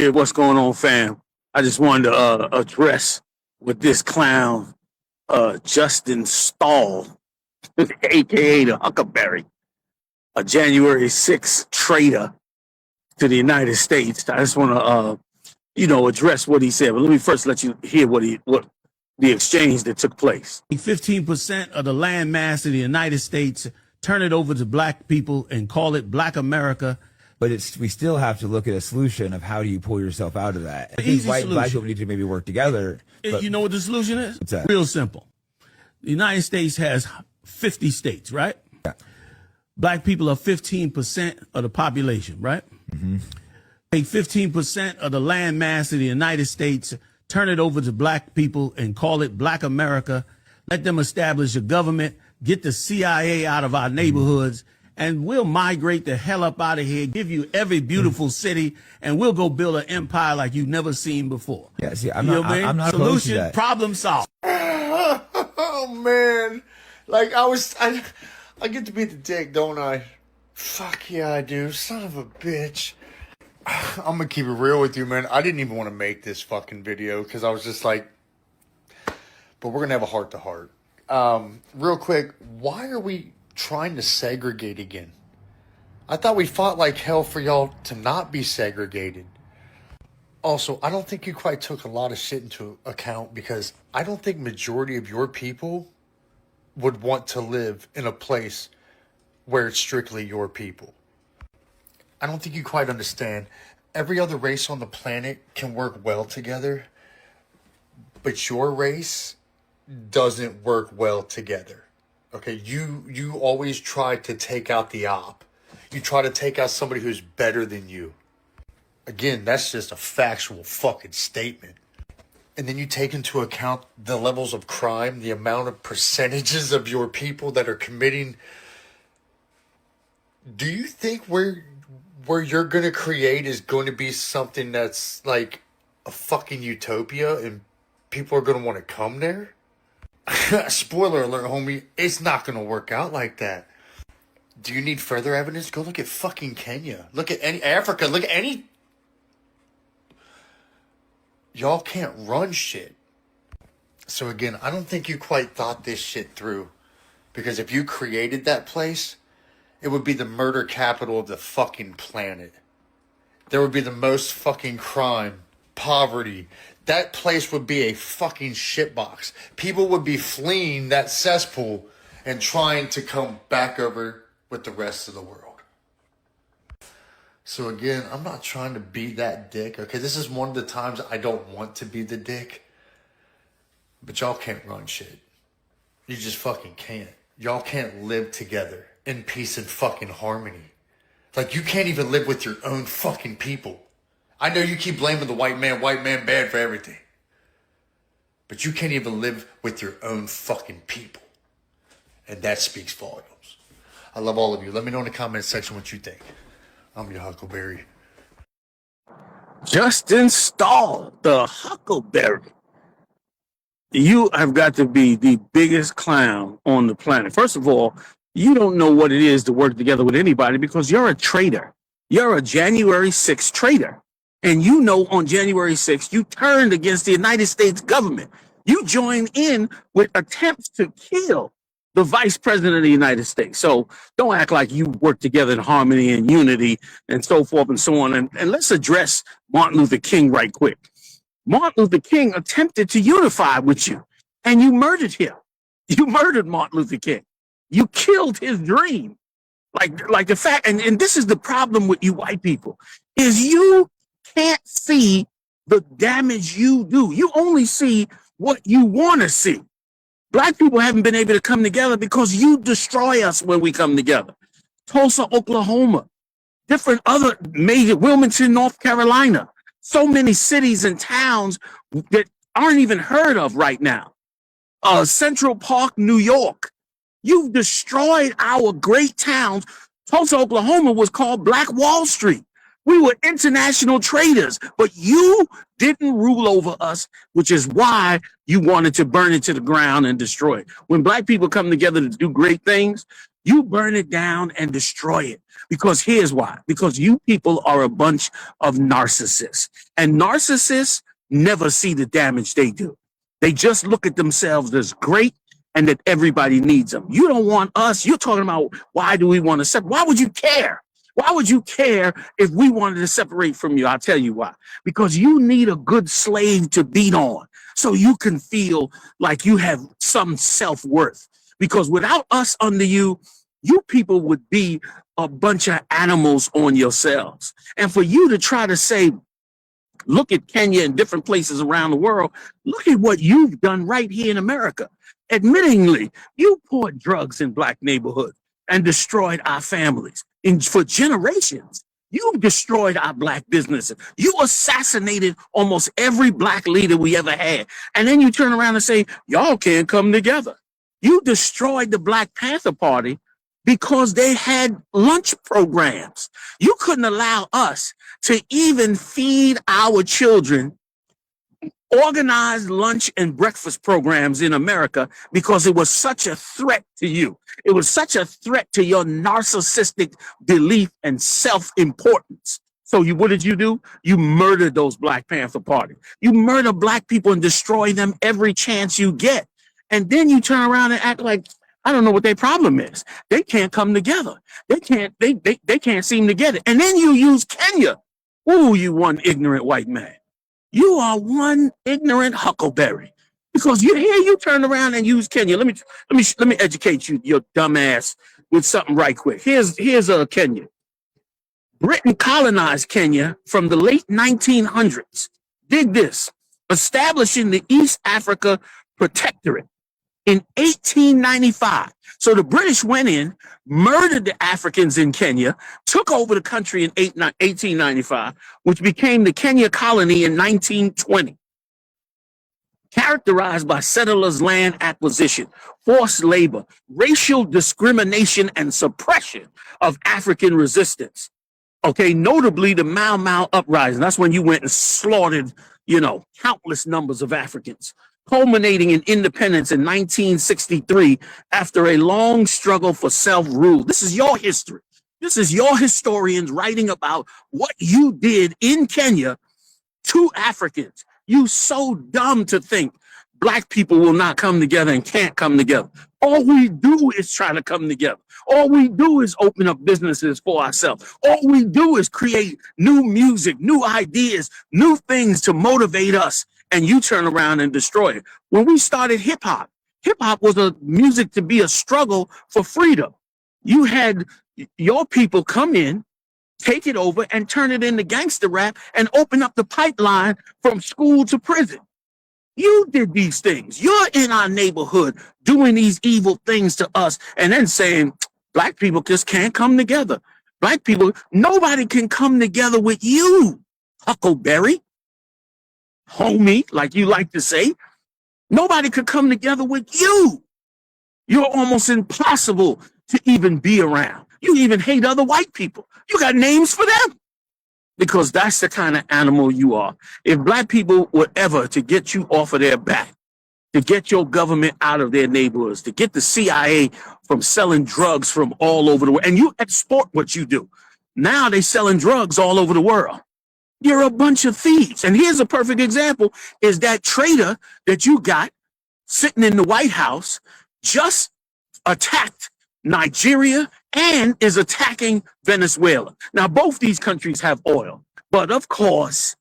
Yeah, what's going on, fam? I just wanted to address with this clown, Justin Stall, aka the Huckleberry, a January 6th traitor to the United States. I just want to, address what he said. But let me first let you hear what the exchange that took place. 15% of the land mass of the United States, turn it over to black people and call it Black America. But we still have to look at a solution of how do you pull yourself out of that. I think white and black people need to maybe work together. You know what the solution is? What's that? Real simple. The United States has 50 states, right? Yeah. Black people are 15% of the population, right? Mm-hmm. Take 15% of the land mass of the United States, turn it over to black people and call it Black America. Let them establish a government, get the CIA out of our neighborhoods, and we'll migrate the hell up out of here, give you every beautiful city, and we'll go build an empire like you've never seen before. Yeah, see, I'm not opposed to that. Problem solved. Oh, man. Like, I get to be the dick, don't I? Fuck yeah, I do. Son of a bitch. I'm gonna keep it real with you, man. I didn't even want to make this fucking video because I was just like, but we're gonna have a heart-to-heart. Real quick, why are we trying to segregate again? I thought we fought like hell for y'all to not be segregated. Also, I don't think you quite took a lot of shit into account because I don't think majority of your people would want to live in a place where it's strictly your people. I don't think you quite understand. Every other race on the planet can work well together, but your race doesn't work well together. Okay, you always try to take out the op. You try to take out somebody who's better than you. Again, that's just a factual fucking statement. And then you take into account the levels of crime, the amount of percentages of your people that are committing. Do you think where you're going to create is going to be something that's like a fucking utopia and people are going to want to come there? Spoiler alert, homie, it's not going to work out like that. Do you need further evidence? Go look at fucking Kenya. Look at any Africa. Look at any. Y'all can't run shit. So again, I don't think you quite thought this shit through. Because if you created that place, it would be the murder capital of the fucking planet. There would be the most fucking crime, poverty. That place would be a fucking shitbox. People would be fleeing that cesspool and trying to come back over with the rest of the world. So again, I'm not trying to be that dick. Okay, this is one of the times I don't want to be the dick. But y'all can't run shit. You just fucking can't. Y'all can't live together in peace and fucking harmony. Like, you can't even live with your own fucking people. I know you keep blaming the white man bad for everything. But you can't even live with your own fucking people. And that speaks volumes. I love all of you. Let me know in the comment section what you think. I'm your Huckleberry. Justin Stall, the Huckleberry. You have got to be the biggest clown on the planet. First of all, you don't know what it is to work together with anybody because you're a traitor. You're a January 6th traitor. And you know on January 6th, you turned against the United States government. You joined in with attempts to kill the vice president of the United States. So don't act like you work together in harmony and unity and so forth and so on. And let's address Martin Luther King right quick. Martin Luther King attempted to unify with you and you murdered him. You murdered Martin Luther King. You killed his dream. Like the fact, and this is the problem with you white people, is you can't see the damage you do. You only see what you want to see. Black people haven't been able to come together because you destroy us when we come together. Tulsa, Oklahoma, different other major, Wilmington, North Carolina, so many cities and towns that aren't even heard of right now. Central Park, New York. You've destroyed our great towns. Tulsa, Oklahoma was called Black Wall Street. We were international traders, but you didn't rule over us, which is why you wanted to burn it to the ground and destroy it. When black people come together to do great things, You burn it down and destroy it. Because here's why. Because you people are a bunch of narcissists. And narcissists never see the damage they do. They just look at themselves as great and that everybody needs them. You don't want us. You're talking about why do we want to separate? Why would you care? Why would you care if we wanted to separate from you? I'll tell you why. Because you need a good slave to beat on so you can feel like you have some self-worth. Because without us under you, you people would be a bunch of animals on yourselves. And for you to try to say, look at Kenya and different places around the world, look at what you've done right here in America. Admittingly, you poured drugs in black neighborhoods and destroyed our families for generations. You destroyed our black businesses. You assassinated almost every black leader we ever had. And then you turn around and say, y'all can't come together. You destroyed the Black Panther Party because they had lunch programs. You couldn't allow us to even feed our children organized lunch and breakfast programs in America because it was such a threat to you. It was such a threat to your narcissistic belief and self-importance. So what did you do? You murdered those Black Panther Party. You murder black people and destroy them every chance you get. And then you turn around and act like, I don't know what their problem is. They can't come together. They can't seem to get it. And then you use Kenya. Ooh, you one ignorant white man. You are one ignorant huckleberry. Because you turn around and use Kenya. Let me educate you, your dumb ass, with something right quick. Here's Kenya. Britain colonized Kenya from the late 1900s. Dig this. Establishing the East Africa Protectorate in 1895. So the British went in, murdered the Africans in Kenya, took over the country in 1895, which became the Kenya colony in 1920. Characterized by settlers' land acquisition, forced labor, racial discrimination, and suppression of African resistance. Okay, notably the Mau Mau uprising. That's when you went and slaughtered, countless numbers of Africans, culminating in independence in 1963 after a long struggle for self-rule. This is your history. This is your historians writing about what you did in Kenya to Africans. You so dumb to think black people will not come together and can't come together. All we do is try to come together. All we do is open up businesses for ourselves. All we do is create new music, new ideas, new things to motivate us. And you turn around and destroy it. When we started hip hop was a music to be a struggle for freedom. You had your people come in, take it over and turn it into gangster rap and open up the pipeline from school to prison. You did these things. You're in our neighborhood doing these evil things to us and then saying black people just can't come together. Black people, nobody can come together with you, Huckleberry, homie, like you like to say. Nobody could come together with you. You're almost impossible to even be around. You even hate other white people. You got names for them because that's the kind of animal you are. If black people were ever to get you off of their back, to get your government out of their neighborhoods, to get the CIA from selling drugs from all over the world, and you export what you do. Now they're selling drugs all over the world. You're a bunch of thieves. And here's a perfect example is that traitor that you got sitting in the White House just attacked Nigeria and is attacking Venezuela. Now, both these countries have oil, but of course,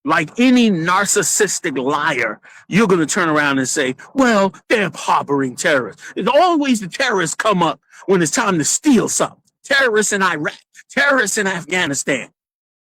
like any narcissistic liar, you're going to turn around and say, well, they're harboring terrorists. It's always the terrorists come up when it's time to steal something. Terrorists in Iraq, terrorists in Afghanistan.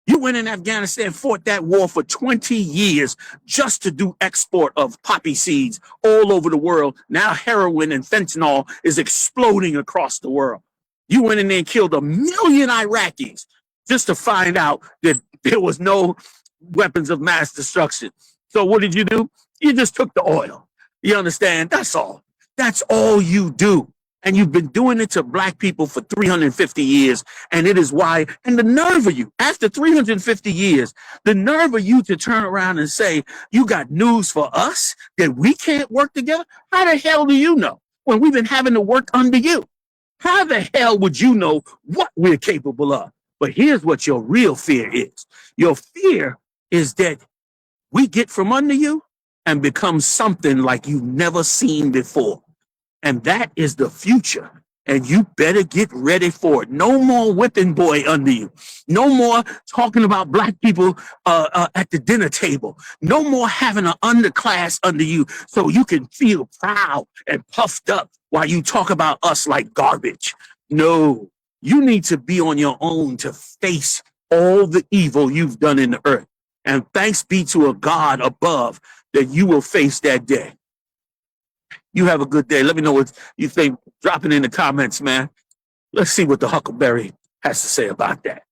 You went in Afghanistan, fought that war for 20 years just to do export of poppy seeds all over the world. Now heroin and fentanyl is exploding across the world. You went in there and killed 1 million Iraqis just to find out that there was no weapons of mass destruction. So what did you do? You just took the oil. You understand? That's all. That's all you do. And you've been doing it to black people for 350 years. And it is why, and the nerve of you, after 350 years, the nerve of you to turn around and say, you got news for us that we can't work together? How the hell do you know? when we've been having to work under you? How the hell would you know what we're capable of? But here's what your real fear is. Your fear is that we get from under you and become something like you've never seen before. And that is the future. And you better get ready for it. No more whipping boy under you. No more talking about black people at the dinner table. No more having an underclass under you so you can feel proud and puffed up while you talk about us like garbage. No, you need to be on your own to face all the evil you've done in the earth. And thanks be to a God above that you will face that day. You have a good day. Let me know what you think. Drop it in the comments, man. Let's see what the Huckleberry has to say about that.